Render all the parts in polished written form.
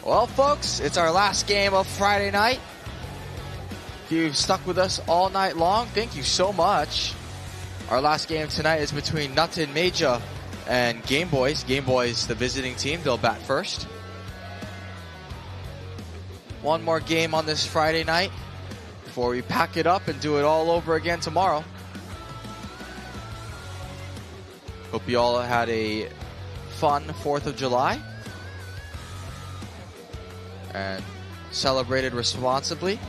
Well, folks, it's our last game of Friday night. If you've stuck with us all night long, thank you so much. Our last game tonight is between Nutton Major and Gameboys. Gameboys, the visiting team, they'll bat first. One more game on this Friday night before we pack it up and do it all over again tomorrow. Hope you all had a fun 4th of July and celebrated responsibly.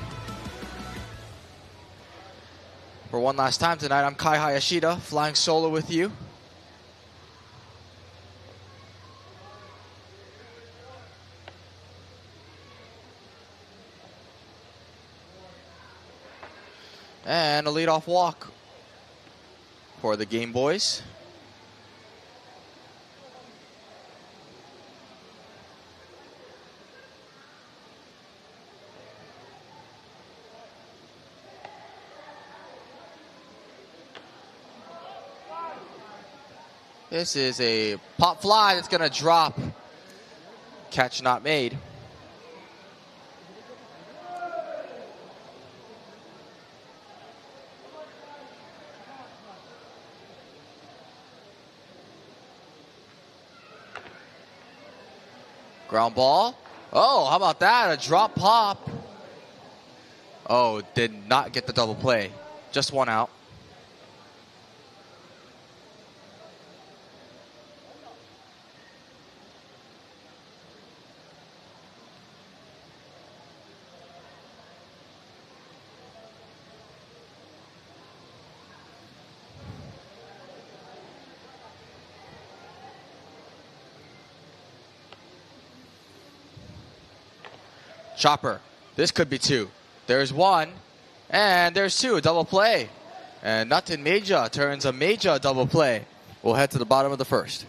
For one last time tonight, I'm Kai Hayashida, flying solo with you. And a leadoff walk for the Gameboys. This is a pop fly that's going to drop. Catch not made. Ground ball. Oh, how about that? A drop pop. Oh, did not get the double play. Just one out. Chopper. This could be two. There's one, and there's two. A double play. And Nutton Major turns a Mayjah double play. We'll head to the bottom of the first.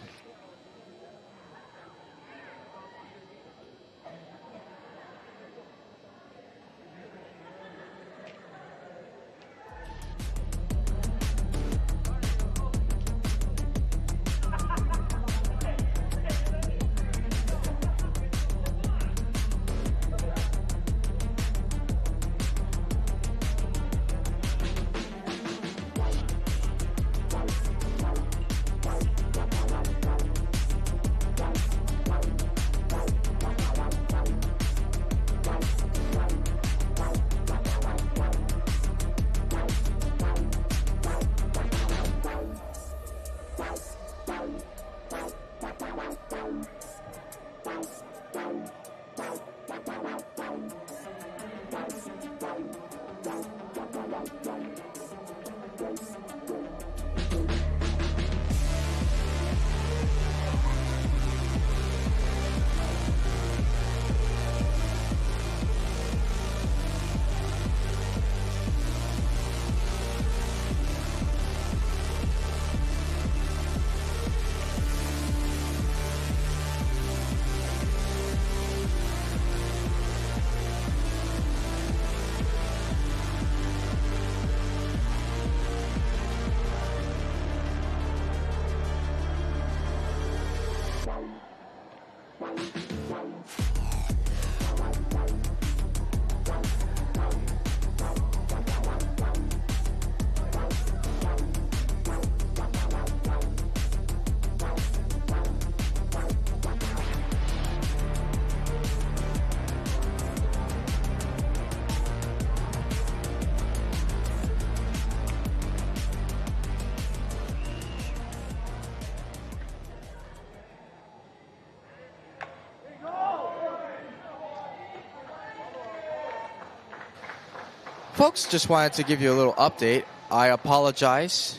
Folks, just wanted to give you a little update. I apologize.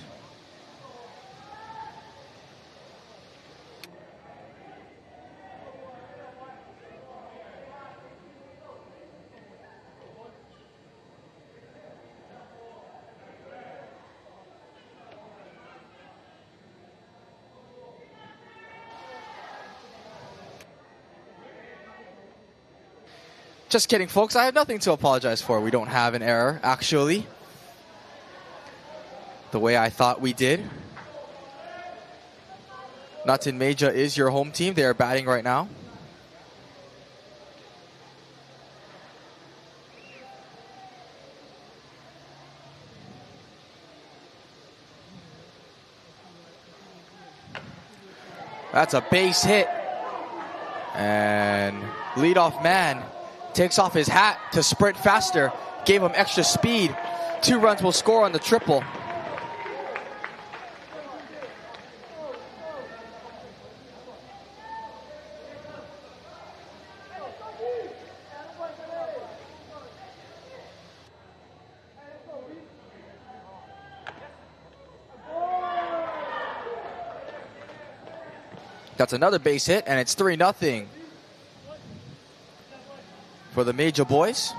Just kidding, folks. I have nothing to apologize for. We don't have an error, actually. The way I thought we did. Nutton Major is your home team. They are batting right now. That's a base hit. And leadoff man takes off his hat to sprint faster. Gave him extra speed. 2 runs will score on the triple. That's another base hit, and it's 3-0 for the Mayjah boys.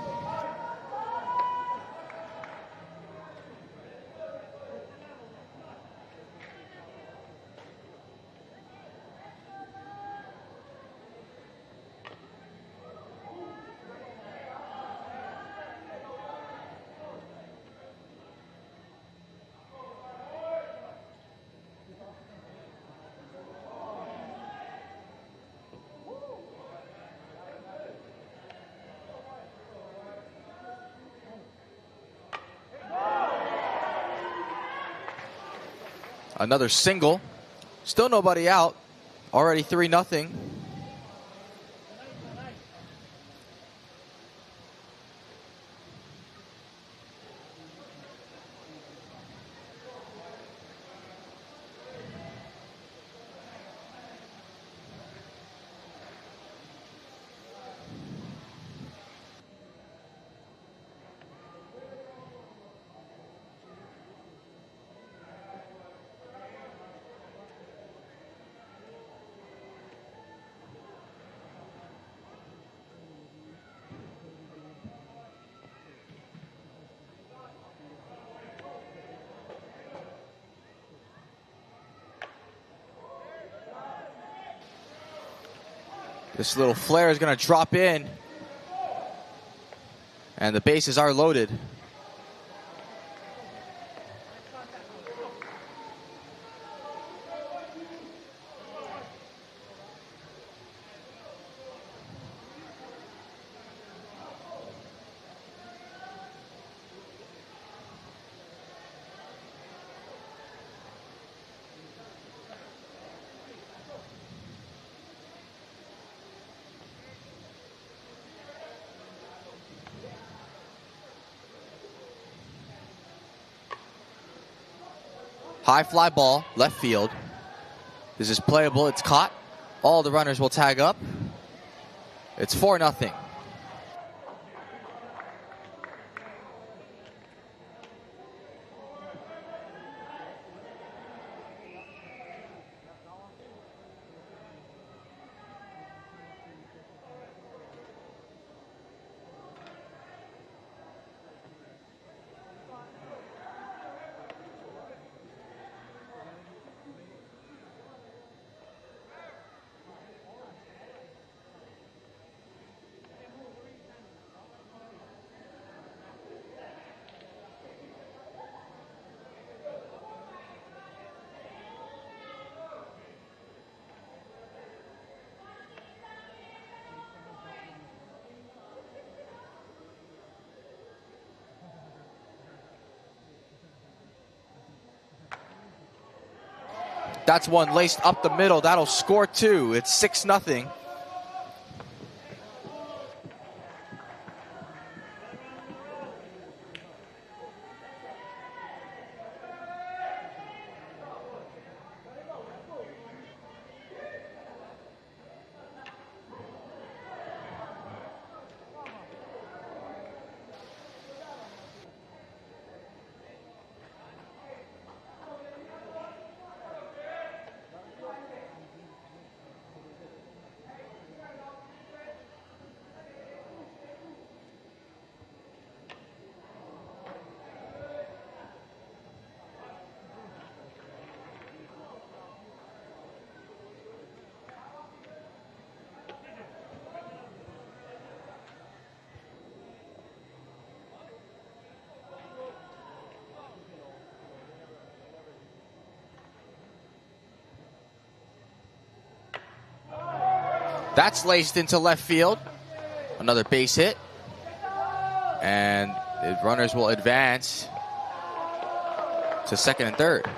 Another single. Still nobody out. Already 3-0. This little flare is going to drop in. And the bases are loaded. High fly ball, left field. This is playable. It's caught. All the runners will tag up. It's 4-0. That's one laced up the middle. That'll score 2. It's 6-0. That's laced into left field. Another base hit. And the runners will advance to second and third.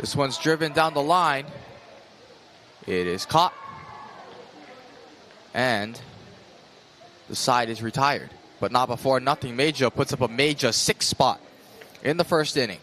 This one's driven down the line. It is caught. And the side is retired. But not before Nutton Major puts up a Mayjah 6 spot in the first inning.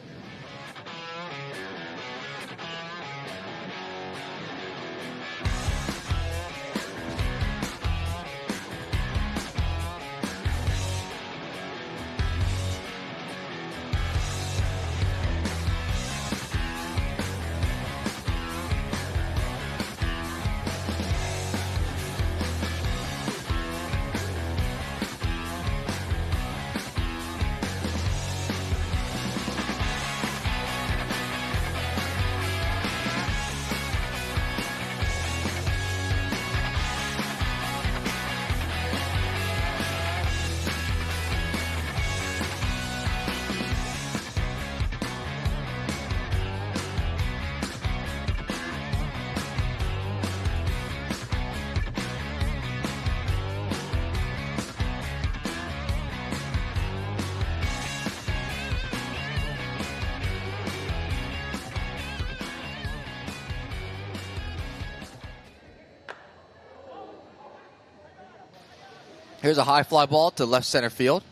Here's a high fly ball to left center field.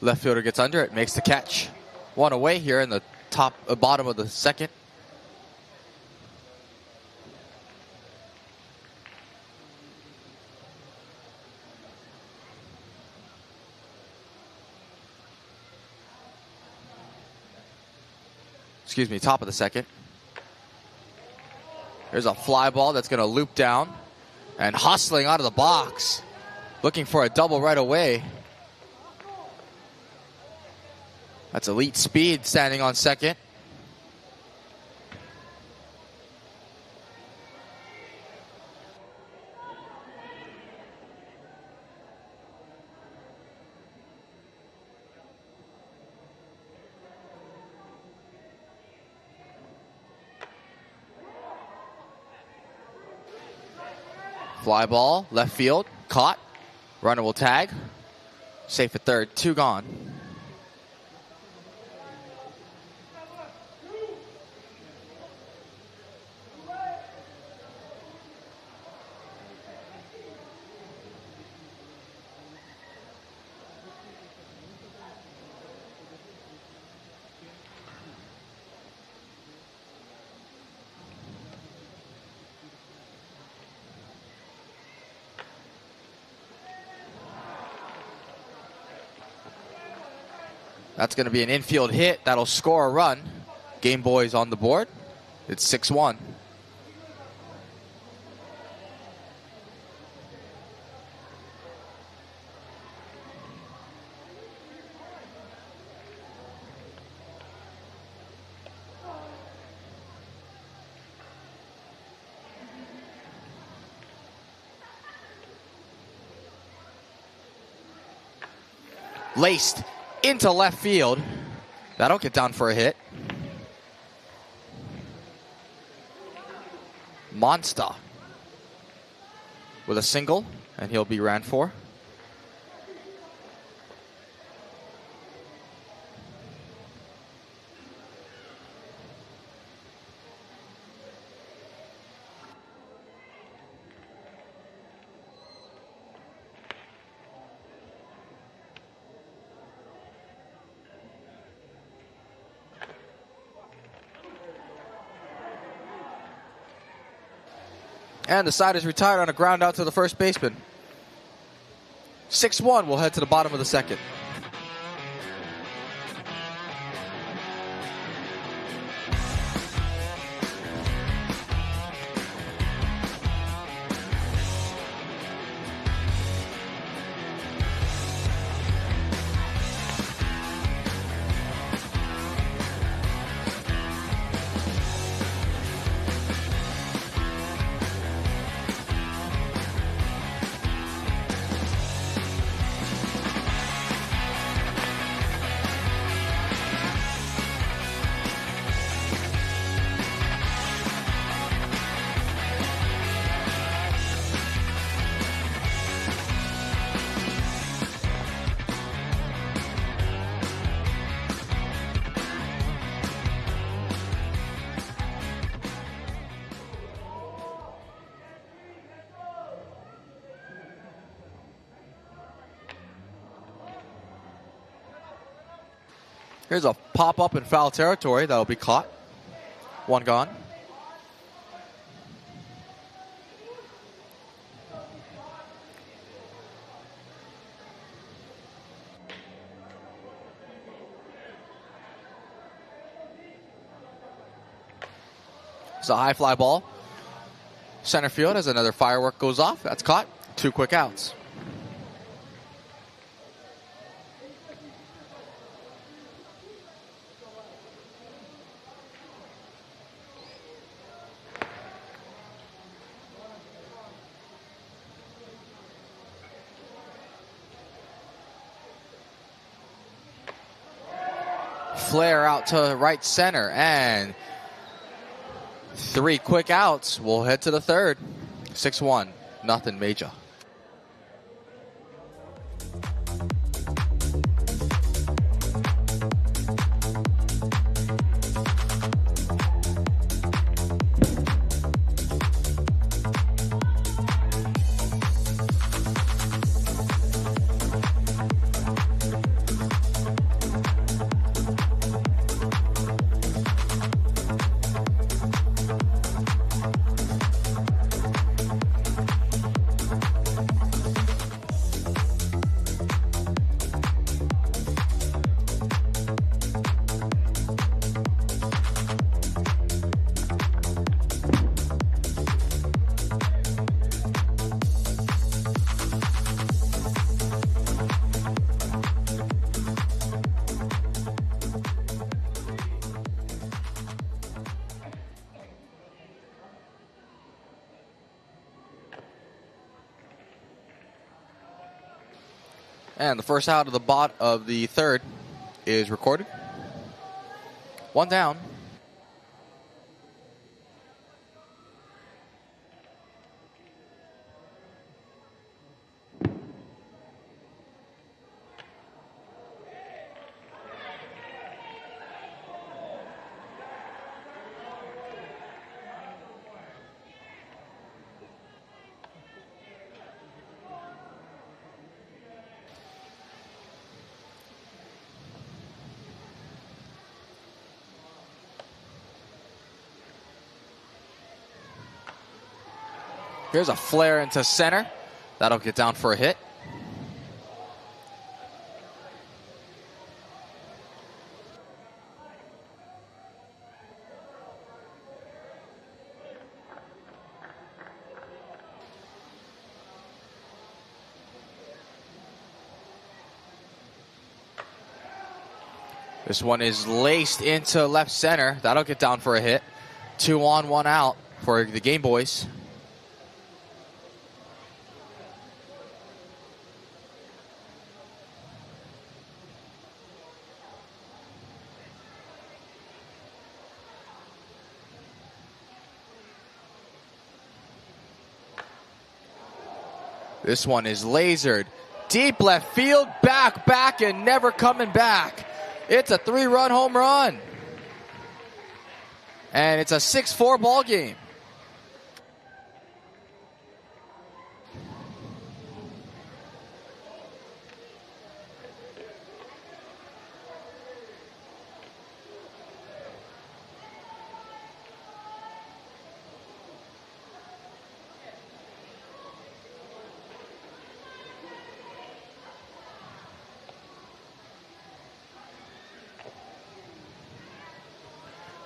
Left fielder gets under it, makes the catch. One away here in the bottom of the second. Excuse me, top of the second. There's a fly ball that's going to loop down and hustling out of the box. Looking for a double right away. That's elite speed standing on second. Fly ball, left field, caught. Runner will tag. Safe at third, 2 gone. That's going to be an infield hit. That'll score a run. Gameboys on the board. It's 6-1. Laced into left field. That'll get down for a hit. Monster with a single, and he'll be ran for. And the side is retired on a ground out to the first baseman. 6-1, we'll head to the bottom of the second. Here's a pop-up in foul territory that'll be caught. One gone. It's a high fly ball. Center field as another firework goes off. That's caught. 2 quick outs. Flare out to right center, and 3 quick outs. We'll head to the third. 6-1, Nutton Major. And the first out of the third is recorded. 1 down. Here's a flare into center. That'll get down for a hit. This one is laced into left center. That'll get down for a hit. 2 on, 1 out for the Gameboys. This one is lasered. Deep left field, back, and never coming back. It's a 3-run home run. And it's a 6-4 ball game.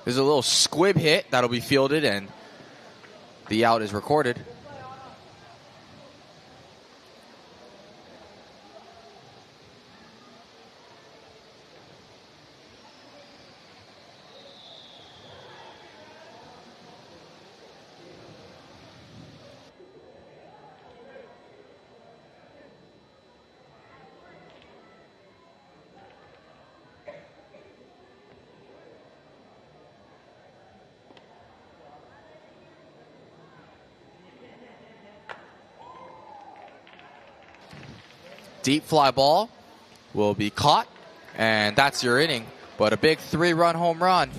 There's a little squib hit that'll be fielded, and the out is recorded. Deep fly ball will be caught, and that's your inning. But a big 3-run home run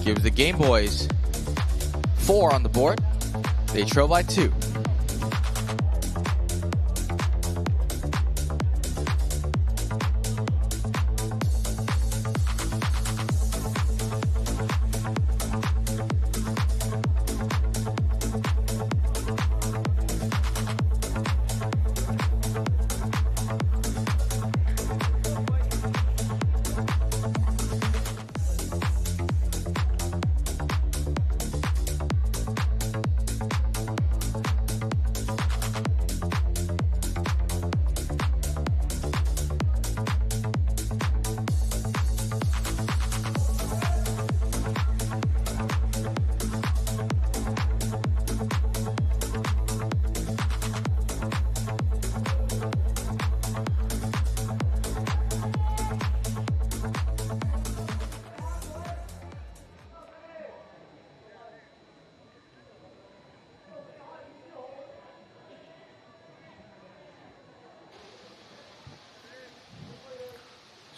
gives the Gameboys 4 on the board. They trail by 2.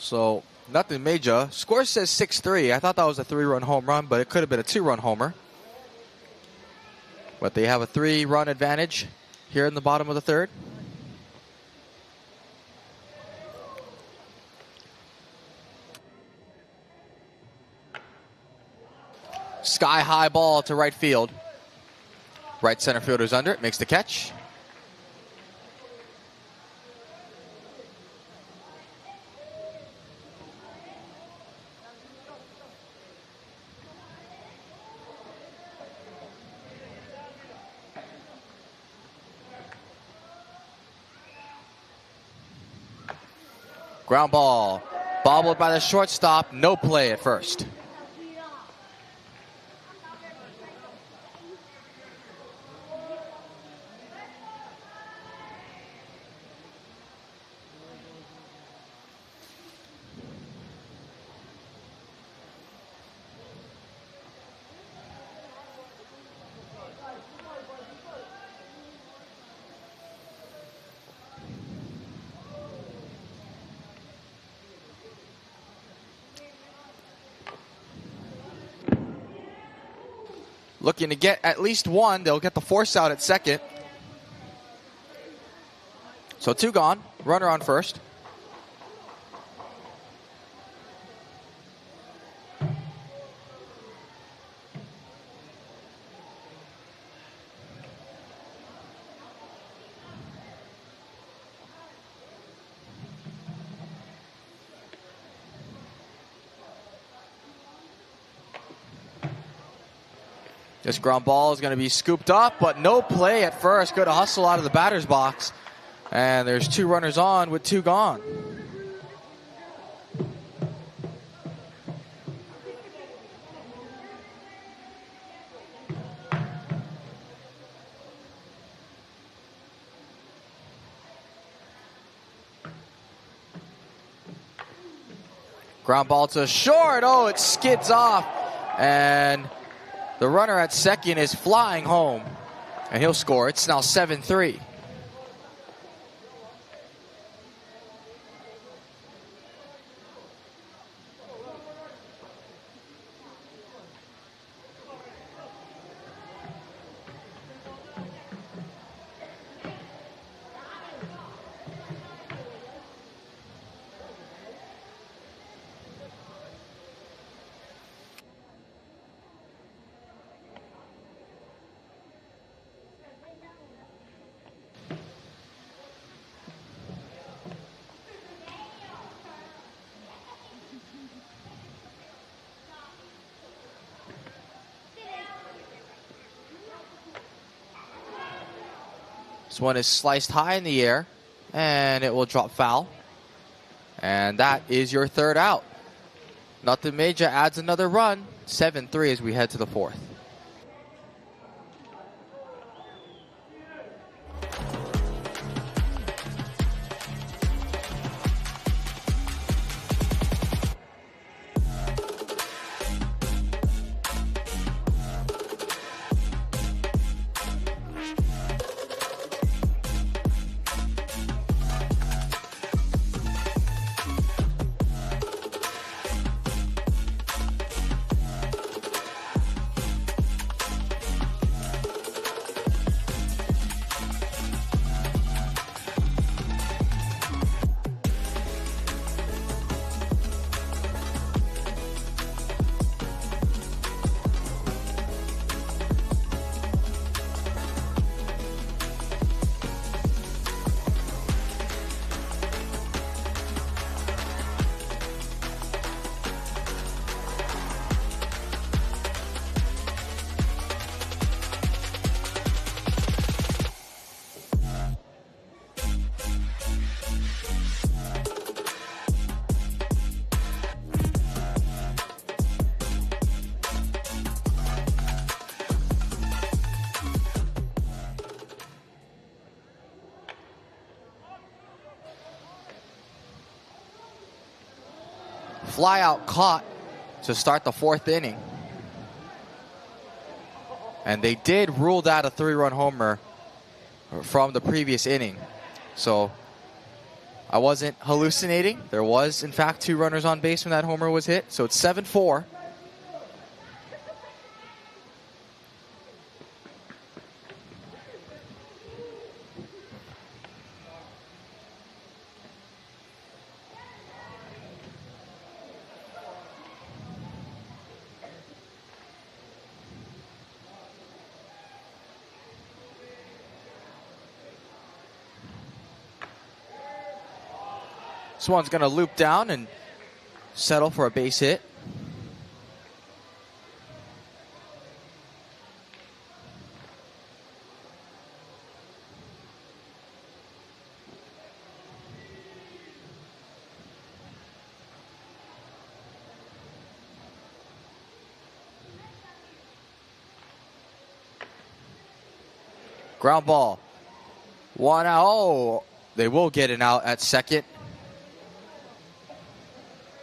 So Nutton Major. Score says 6-3. I thought that was a 3-run home run, but it could have been a 2-run homer. But they have a 3-run advantage here in the bottom of the third. Sky high ball to right field. Right center fielder's under it, makes the catch. Ground ball, bobbled by the shortstop, no play at first. Looking to get at least one. They'll get the force out at second. So 2 gone. Runner on first. This ground ball is going to be scooped up, but no play at first. Good hustle out of the batter's box. And there's 2 runners on with 2 gone. Ground ball to short. Oh, it skids off. And the runner at second is flying home, and he'll score. It's now 7-3. This one is sliced high in the air, and it will drop foul. And that is your third out. Nutton Major adds another run. 7-3 as we head to the fourth. Fly out caught to start the fourth inning. And they did rule that a 3-run homer from the previous inning. So I wasn't hallucinating. There was, in fact, 2 runners on base when that homer was hit. So it's 7-4. This one's going to loop down and settle for a base hit. Ground ball. 1 out. Oh, they will get an out at second.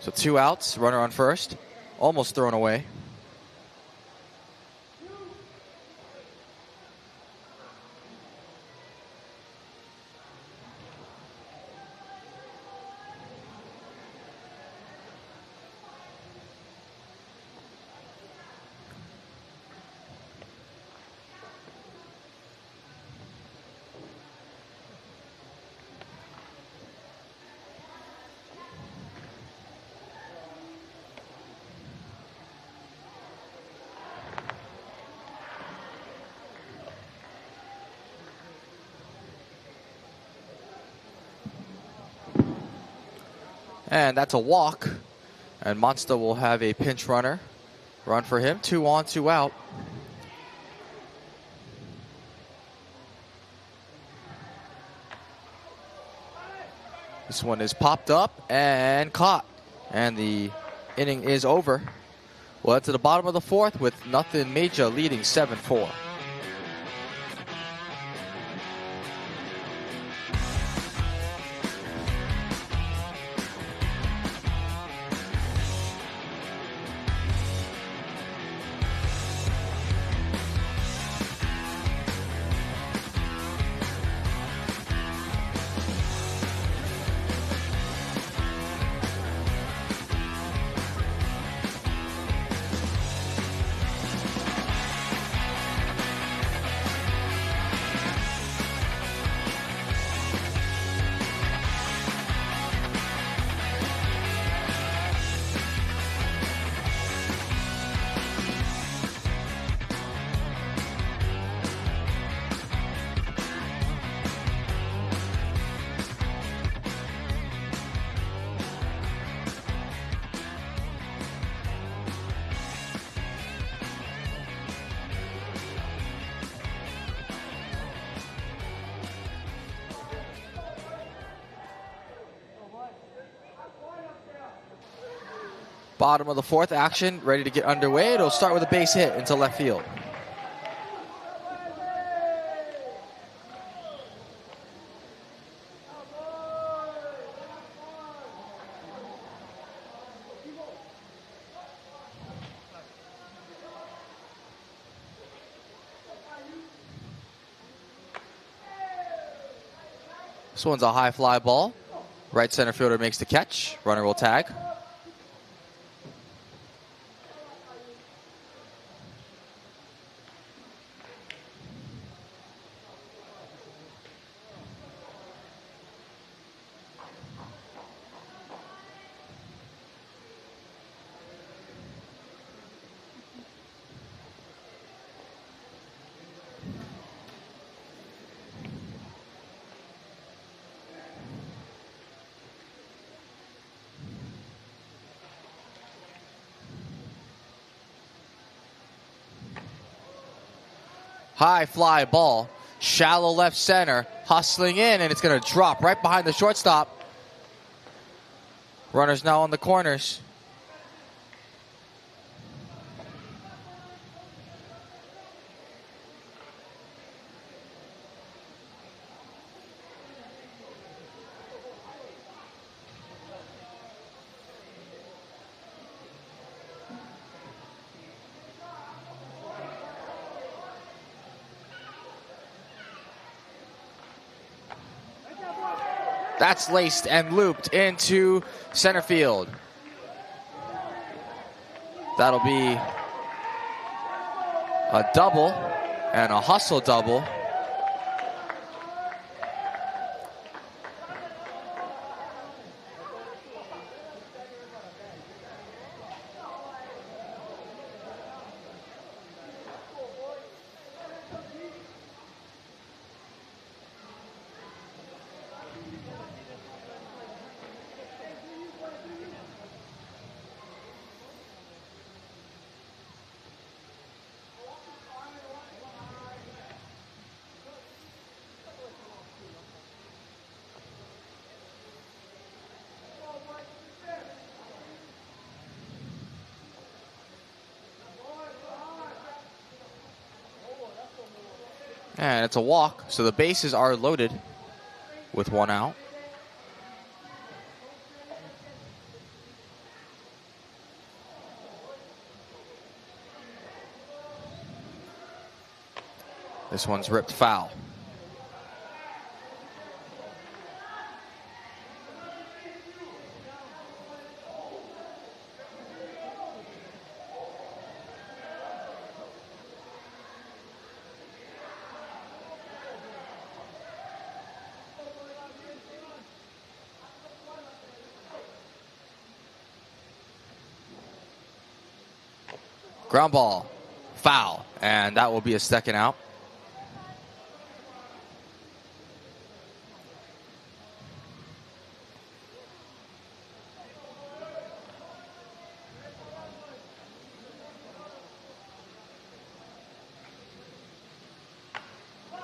So 2 outs, runner on first, almost thrown away. And that's a walk. And Monster will have a pinch runner. Run for him. 2 on, 2 out. This one is popped up and caught. And the inning is over. Well, to the bottom of the 4th with Nutton Major leading 7-4. Bottom of the 4th, action ready to get underway. It'll start with a base hit into left field. This one's a high fly ball. Right center fielder makes the catch. Runner will tag. High fly ball, shallow left center, hustling in, and it's going to drop right behind the shortstop. Runners now on the corners. That's laced and looped into center field. That'll be a double and a hustle double. And it's a walk, so the bases are loaded with one out. This one's ripped foul. Ground ball, foul, and that will be a second out.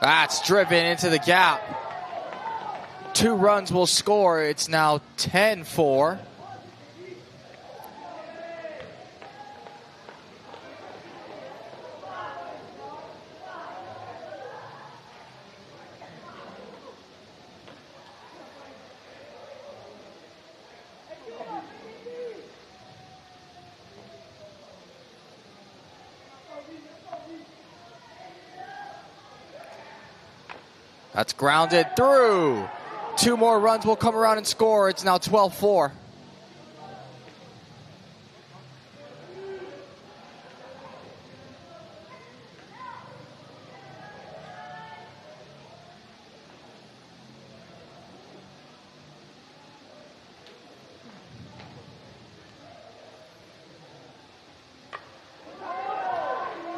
That's driven into the gap. 2 runs will score. It's now 10-4. That's grounded through. 2 more runs will come around and score. It's now 12-4.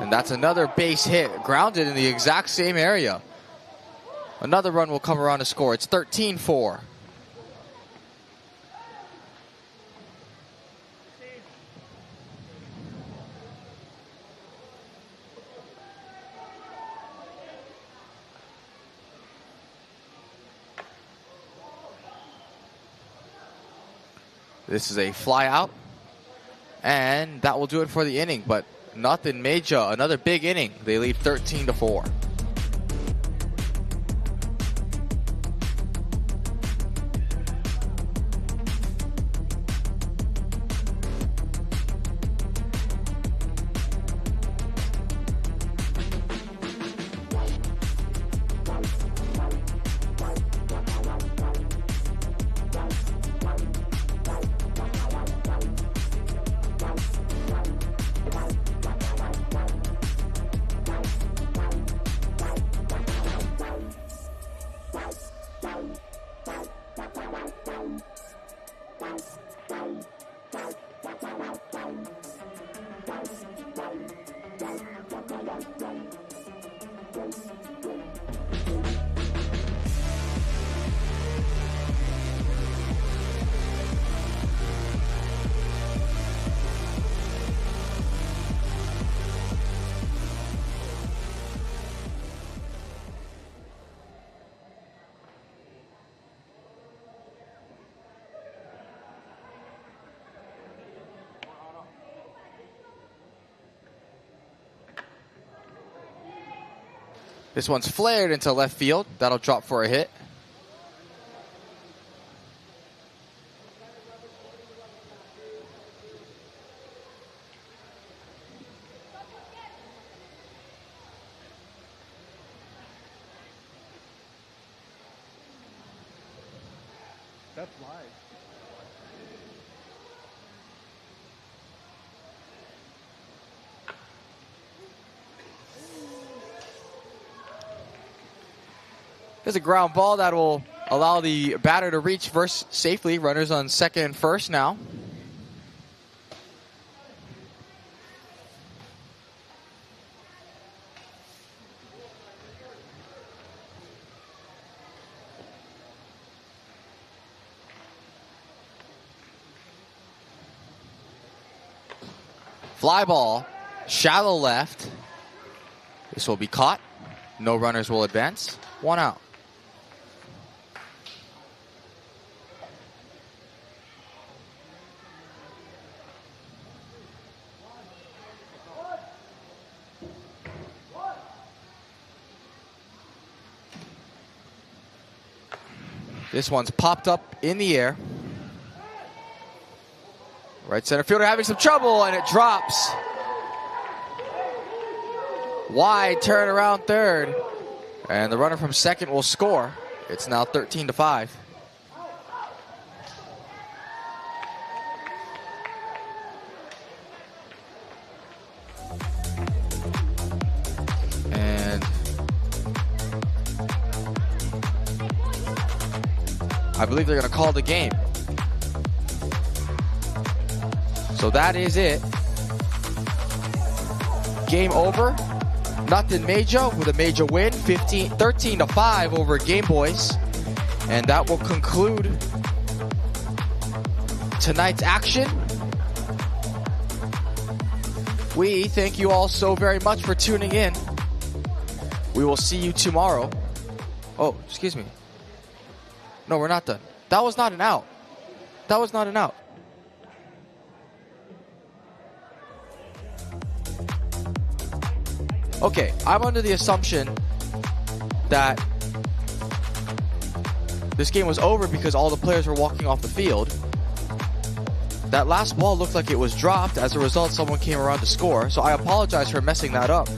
And that's another base hit, grounded in the exact same area. Another run will come around to score. It's 13-4. This is a fly out. And that will do it for the inning. But Nutton Major, another big inning. They lead 13-4. This one's flared into left field. That'll drop for a hit. That's live. There's a ground ball that will allow the batter to reach first safely. Runners on second and first now. Fly ball, shallow left. This will be caught. No runners will advance. 1 out. This one's popped up in the air. Right center fielder having some trouble, and it drops. Wide turn around third. And the runner from second will score. It's now 13-5. And I believe they're going to call the game. So that is it. Game over. Nutton Major with a major win, 13-5 over Gameboys. And that will conclude tonight's action. We thank you all so very much for tuning in. We will see you tomorrow. Oh, excuse me. No, we're not done. That was not an out. That was not an out. Okay, I'm under the assumption that this game was over because all the players were walking off the field. That last ball looked like it was dropped. As a result, someone came around to score. So I apologize for messing that up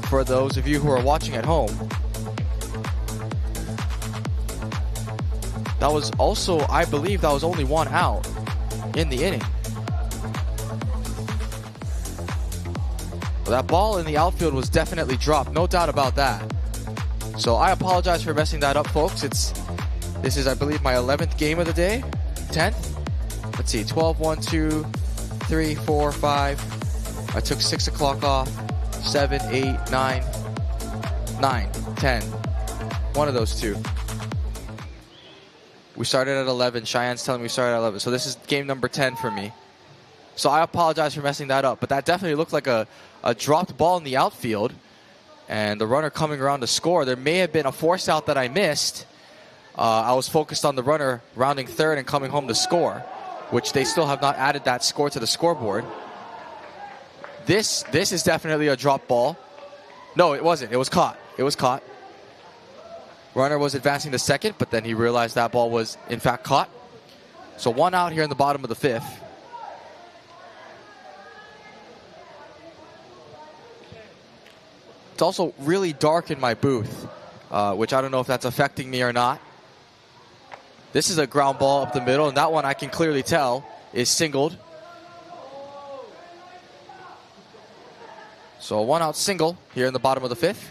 for those of you who are watching at home. That was also, I believe, that was only 1 out in the inning. That ball in the outfield was definitely dropped, no doubt about that. So I apologize for messing that up, folks. This is, I believe, my 11th game of the day. 10th? Let's see, 12, 1, 2, 3, 4, 5. I took 6 o'clock off. 7, 8, 9, 10. One of those two. We started at 11. Cheyenne's telling me we started at 11. So this is game number 10 for me. So I apologize for messing that up. But that definitely looked like a dropped ball in the outfield. And the runner coming around to score. There may have been a force out that I missed. I was focused on the runner rounding third and coming home to score, which they still have not added that score to the scoreboard. This is definitely a drop ball. No, it wasn't. It was caught. It was caught. Runner was advancing to second, but then he realized that ball was, in fact, caught. So 1 out here in the bottom of the 5th. It's also really dark in my booth, which I don't know if that's affecting me or not. This is a ground ball up the middle, and that one I can clearly tell is singled. So a 1 out single here in the bottom of the 5th.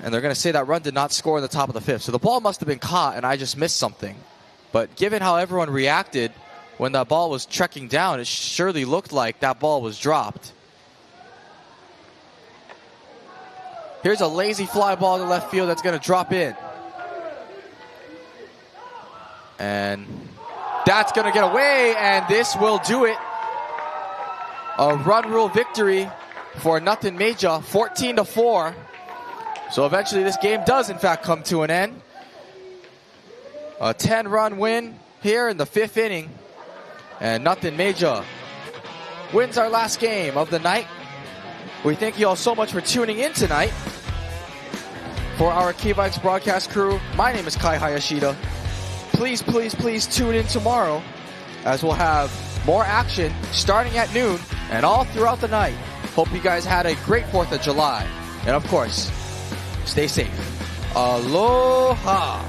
And they're going to say that run did not score in the top of the 5th. So the ball must have been caught and I just missed something. But given how everyone reacted when that ball was trekking down, it surely looked like that ball was dropped. Here's a lazy fly ball to left field that's going to drop in. And that's going to get away, and this will do it. A run rule victory for Nutton Major, 14-4. So eventually this game does, in fact, come to an end. A 10-run win here in the 5th inning. And Nutton Major wins our last game of the night. We thank you all so much for tuning in tonight. For our K-Vikes broadcast crew, my name is Kai Hayashida. Please, please, please tune in tomorrow as we'll have more action starting at noon and all throughout the night. Hope you guys had a great 4th of July. And of course, stay safe. Aloha!